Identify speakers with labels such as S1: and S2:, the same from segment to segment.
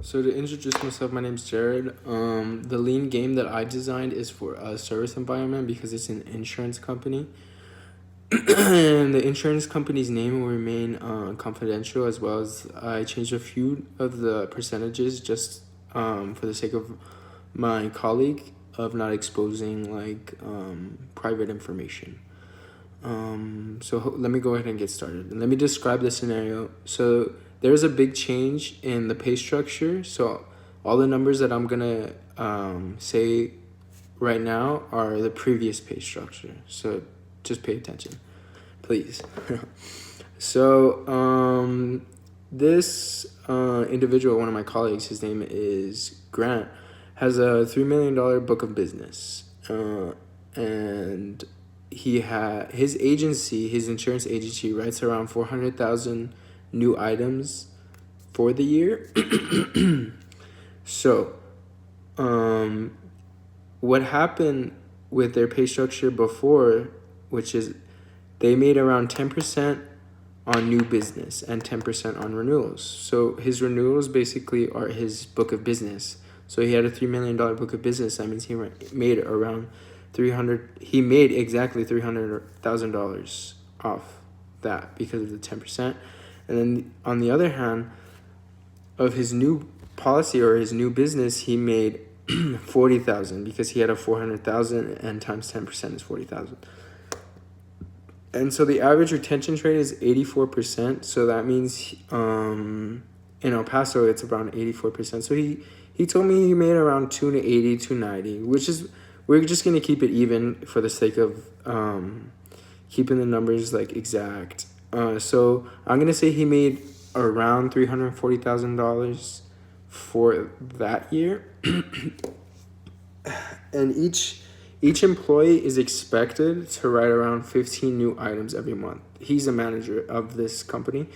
S1: So to introduce myself, my name's Jared. The lean game that I designed is for a service environment because it's an insurance company. And the insurance company's name will remain confidential, as well as I changed a few of the percentages just for the sake of my colleague of not exposing private information. Let me go ahead and get started. And let me describe the scenario. So there's a big change in the pay structure. So all the numbers that I'm gonna say right now are the previous pay structure. So just pay attention, please. This individual, one of my colleagues, his name is Grant, has a $3 million book of business, and his agency, his insurance agency, writes around 400,000 new items for the year. So, what happened with their pay structure before, which is they made around 10% on new business and 10% on renewals. So his renewals basically are his book of business. So he had a $3 million book of business. That means he made around he made exactly $300,000 off that because of the 10%. And then on the other hand, of his new policy or his new business, he made 40,000 because he had a 400,000 and times 10% is 40,000. And so the average retention rate is 84%. So that means in El Paso it's around 84%. So he told me he made around 280, 290, which is, we're just gonna keep it even for the sake of keeping the numbers like exact. So I'm gonna say he made around $340,000 for that year. And each employee is expected to write around 15 new items every month. He's a manager of this company.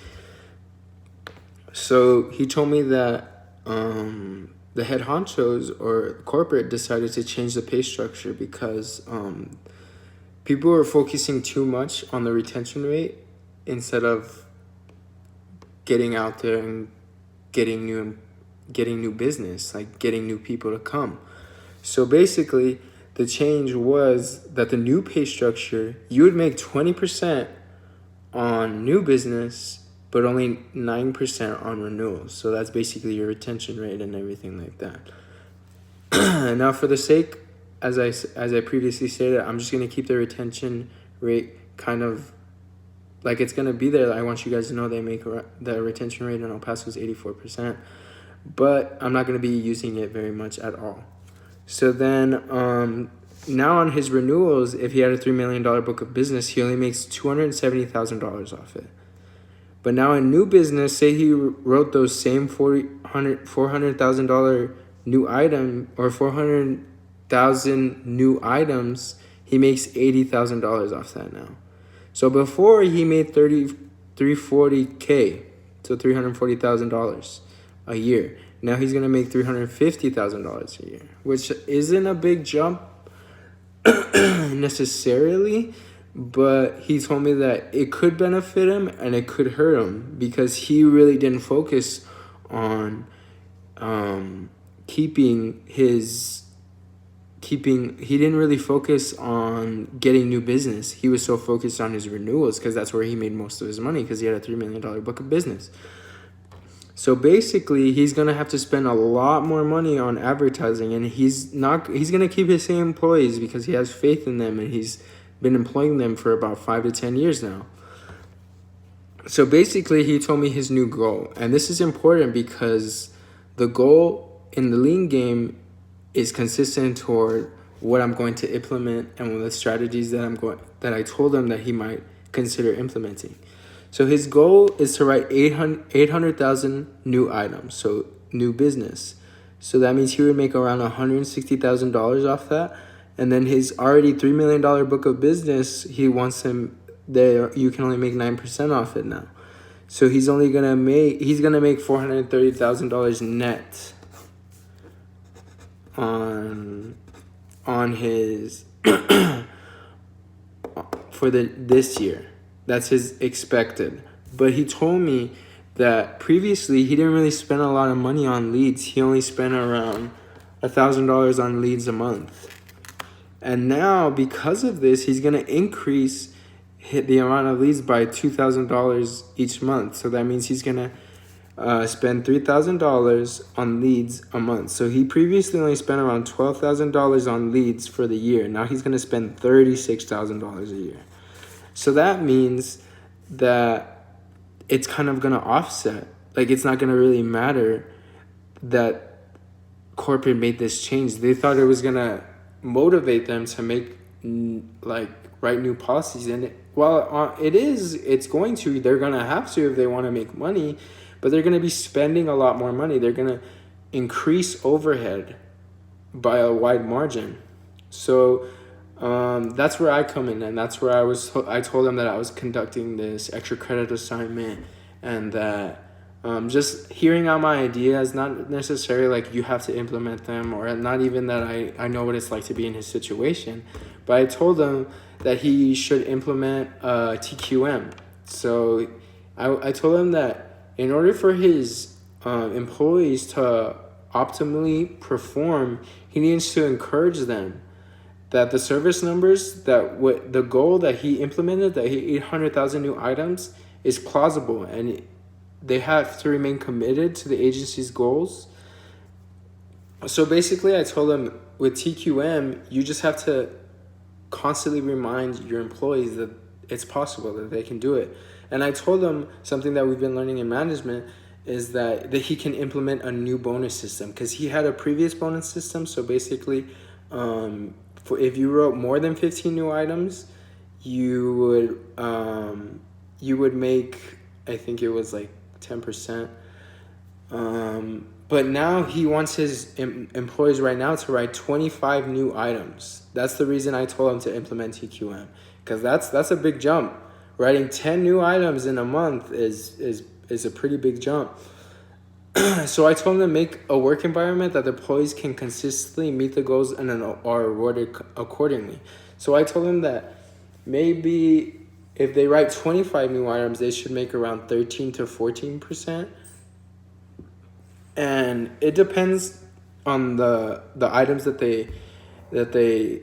S1: So he told me that the head honchos or corporate decided to change the pay structure because people were focusing too much on the retention rate instead of getting out there and getting new business, like getting new people to come. So basically, the change was that the new pay structure, you would make 20% on new business, but only 9% on renewals. So that's basically your retention rate and everything like that. Now, for the sake, as I previously stated, I'm just gonna keep the retention rate kind of like it's gonna be there. I want you guys to know they make the retention rate in El Paso is 84%, but I'm not gonna be using it very much at all. So then, now on his renewals, if he had a $3 million book of business, he only makes $270,000 off it. But now in new business, say he wrote those same $400,000 new item or 400,000 new items, he makes $80,000 off that now. So before he made $340K, so $340,000 a year. Now he's gonna make $350,000 a year, which isn't a big jump necessarily, but he told me that it could benefit him and it could hurt him because he really didn't focus on he didn't really focus on getting new business. He was so focused on his renewals because that's where he made most of his money because he had a $3 million book of business. So basically, he's going to have to spend a lot more money on advertising, and he's going to keep his same employees because he has faith in them, and he's been employing them for about 5 to 10 years now. So basically, he told me his new goal, and this is important because the goal in the lean game is consistent toward what I'm going to implement and the strategies that I told him that he might consider implementing. So his goal is to write 800,000 new items, so new business. So that means he would make around $160,000 off that. And then his already $3 million book of business, he wants him there. You can only make 9% off it now. So he's gonna make $430,000 net on his for this year. That's his expected. But he told me that previously he didn't really spend a lot of money on leads. He only spent around $1,000 on leads a month. And now, because of this, he's going to increase the amount of leads by $2,000 each month. So that means he's going to spend $3,000 on leads a month. So he previously only spent around $12,000 on leads for the year. Now he's going to spend $36,000 a year. So that means that it's kind of going to offset. Like, it's not going to really matter that corporate made this change. They thought it was going to motivate them to make, like, write new policies. And it's going to. They're going to have to if they want to make money. But they're going to be spending a lot more money. They're going to increase overhead by a wide margin. So that's where I come in, and that's where I told them that I was conducting this extra credit assignment, and that just hearing out my ideas, not necessarily like you have to implement them, or not even that I know what it's like to be in his situation, but I told him that he should implement TQM. So I told him that in order for his employees to optimally perform, he needs to encourage them that the service numbers, that what the goal that he implemented, that 800,000 new items, is plausible, and they have to remain committed to the agency's goals. So basically, I told them with TQM, you just have to constantly remind your employees that it's possible, that they can do it. And I told them something that we've been learning in management is that he can implement a new bonus system, because he had a previous bonus system. So basically, if you wrote more than 15 new items, you would make, I think it was like 10%. But now he wants his employees right now to write 25 new items. That's the reason I told him to implement TQM, because that's a big jump. Writing 10 new items in a month is a pretty big jump. So I told them to make a work environment that the employees can consistently meet the goals and are rewarded accordingly. So I told them that maybe if they write 25 new items, they should make around 13 to 14%. And it depends on the items that they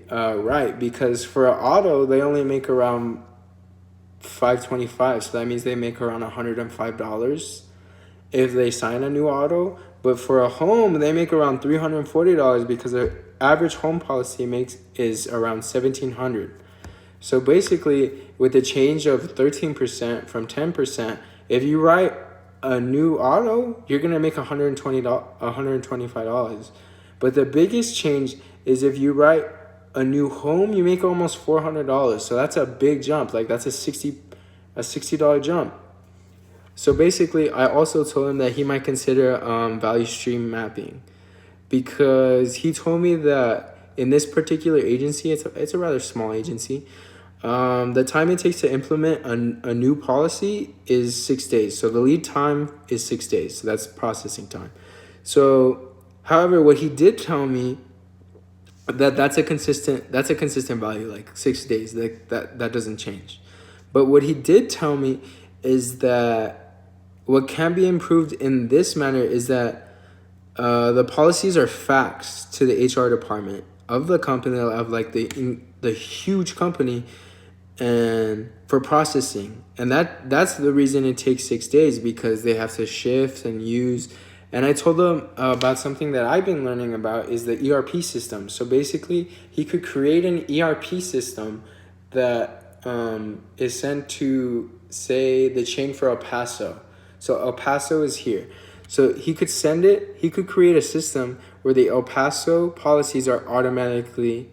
S1: write, because for an auto, they only make around $525. So that means they make around $105 if they sign a new auto. But for a home, they make around $340, because the average home policy is around $1,700. So basically, with the change of 13% from 10%, if you write a new auto, you're gonna make $125. But the biggest change is if you write a new home, you make almost $400. So that's a big jump. Like, that's a $60 jump. So basically, I also told him that he might consider value stream mapping, because he told me that in this particular agency, it's a rather small agency, the time it takes to implement a new policy is 6 days. So the lead time is 6 days. So that's processing time. So, however, what he did tell me, that's a consistent value, like 6 days. Like that doesn't change. But what he did tell me is that what can be improved in this manner is that the policies are faxed to the HR department of the company, of like the huge company, and for processing. And that's the reason it takes 6 days, because they have to shift and use. And I told them about something that I've been learning about, is the ERP system. So basically, he could create an ERP system that is sent to, say, the chain for El Paso. So El Paso is here. So he could create a system where the El Paso policies are automatically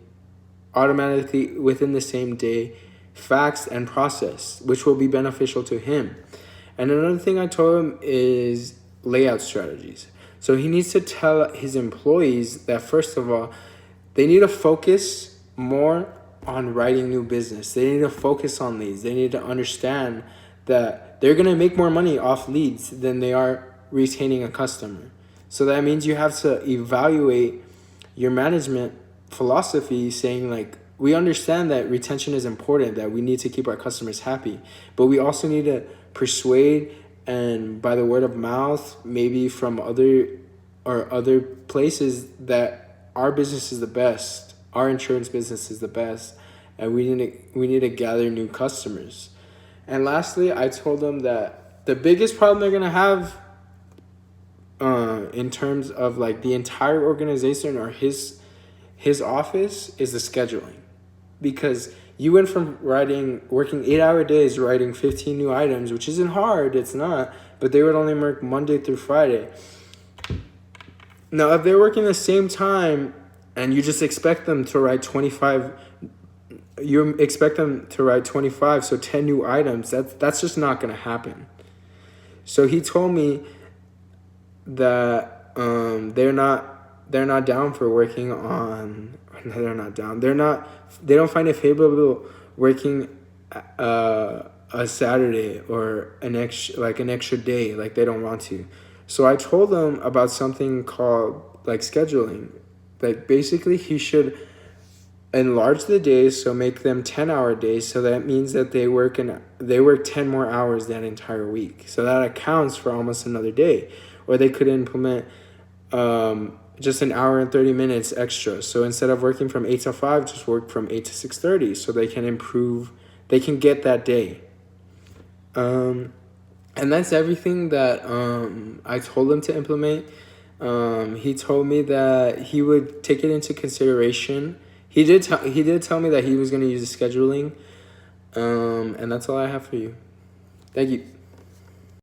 S1: within the same day faxed and processed, which will be beneficial to him. And another thing I told him is layout strategies. So he needs to tell his employees that, first of all, they need to focus more on writing new business. They need to focus on leads. They need to understand that they're going to make more money off leads than they are retaining a customer. So that means you have to evaluate your management philosophy, saying like, we understand that retention is important, that we need to keep our customers happy, but we also need to persuade and by the word of mouth, maybe from other places, that our business is the best, our insurance business is the best, and we need to gather new customers. And lastly, I told them that the biggest problem they're gonna have, in terms of like the entire organization or his office, is the scheduling, because you went from working 8-hour days, writing 15 new items, which isn't hard, it's not, but they would only work Monday through Friday. Now, if they're working the same time and you just expect them to write 25, so 10 new items, that's just not going to happen. So he told me that they're not down for working on, they're not down. They don't find it favorable working a Saturday or an extra day, like they don't want to. So I told them about something called like scheduling. Like basically he should enlarge the days, so make them 10-hour days, so that means that they work 10 more hours that entire week. So that accounts for almost another day. Or they could implement just an hour and 30 minutes extra. So instead of working from 8 to 5, just work from 8 to 6:30, so they can get that day. And that's everything that I told him to implement. He told me that he would take it into consideration. He did tell me that he was going to use the scheduling. And that's all I have for you. Thank you.